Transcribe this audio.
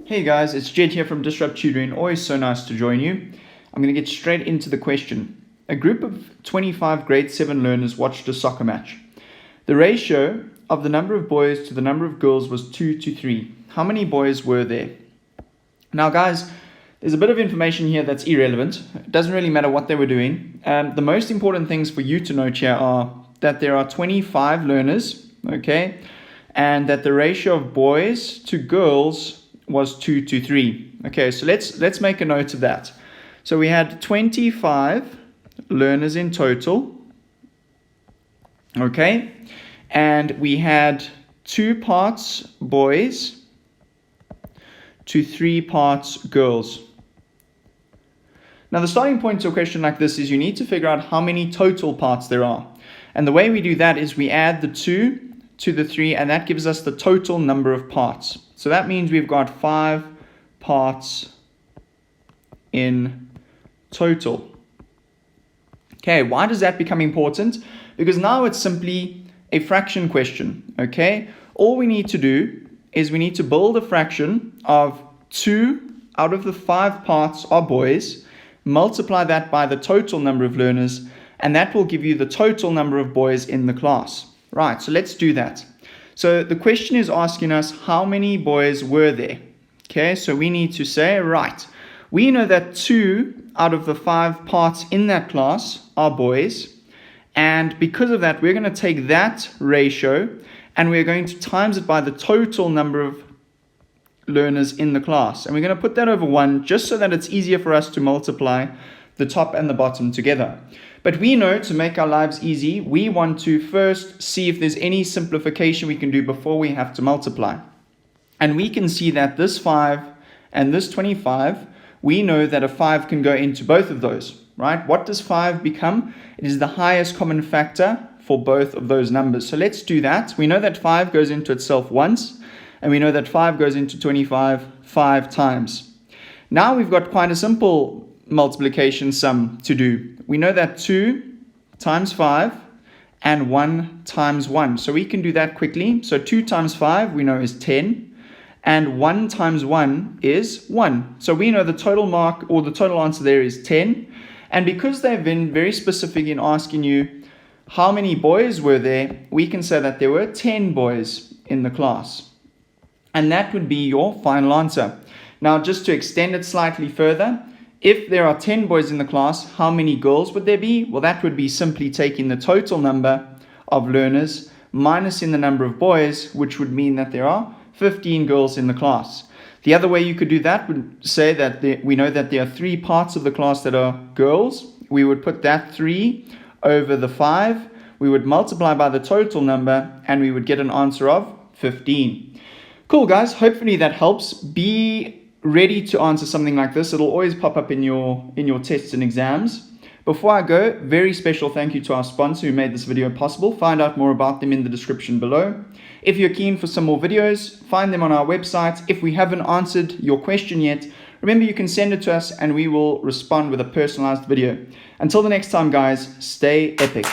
Hey guys, it's Jedd here from Disrupt Tutoring. Always so nice to join you. I'm going to get straight into the question. A group of 25 grade 7 learners watched a soccer match. The ratio of the number of boys to the number of girls was 2 to 3. How many boys were there? Now guys, there's a bit of information here that's irrelevant. It doesn't really matter what they were doing. The most important things for you to note here are that there are 25 learners, okay, and that the ratio of boys to girls was 2 to 3. Okay, so let's make a note of that. So we had 25 learners in total, okay, and we had 2 parts boys to 3 parts girls. Now the starting point to a question like this is you need to figure out how many total parts there are. And the way we do that is we add the 2 to the 3, and that gives us the total number of parts. So that means we've got 5 parts in total. Okay, why does that become important? Because now it's simply a fraction question, okay? All we need to do is we need to build a fraction of 2 out of the 5 parts are boys, multiply that by the total number of learners, and that will give you the total number of boys in the class. Right, so let's do that. So the question is asking us how many boys were there. Okay, so we need to say, right, we know that 2 out of the 5 parts in that class are boys. And because of that, we're going to take that ratio and we're going to times it by the total number of learners in the class. And we're going to put that over 1 just so that it's easier for us to multiply the top and the bottom together. But we know to make our lives easy, we want to first see if there's any simplification we can do before we have to multiply. And we can see that this 5 and this 25, we know that a 5 can go into both of those, right? What does 5 become? It is the highest common factor for both of those numbers. So let's do that. We know that 5 goes into itself once, and we know that 5 goes into 25 5 times. Now we've got quite a simple multiplication sum to do. We know that 2 times 5 and 1 times 1. So we can do that quickly. So 2 times 5 we know is 10 and 1 times 1 is 1. So we know the total mark or the total answer there is 10. And because they've been very specific in asking you how many boys were there, we can say that there were 10 boys in the class. And that would be your final answer. Now just to extend it slightly further, if there are 10 boys in the class, how many girls would there be? Well, that would be simply taking the total number of learners minus in the number of boys, which would mean that there are 15 girls in the class. The other way you could do that would say that we know that there are 3 parts of the class that are girls. We would put that 3 over the 5. We would multiply by the total number and we would get an answer of 15. Cool guys, hopefully that helps. Be ready to answer something like this. It'll always pop up in your tests and exams. Before I go, very special thank you to our sponsor who made this video possible. Find out more about them in the description below. If you're keen for some more videos, find them on our website. If we haven't answered your question yet, remember you can send it to us and we will respond with a personalized video. Until the next time guys, stay epic.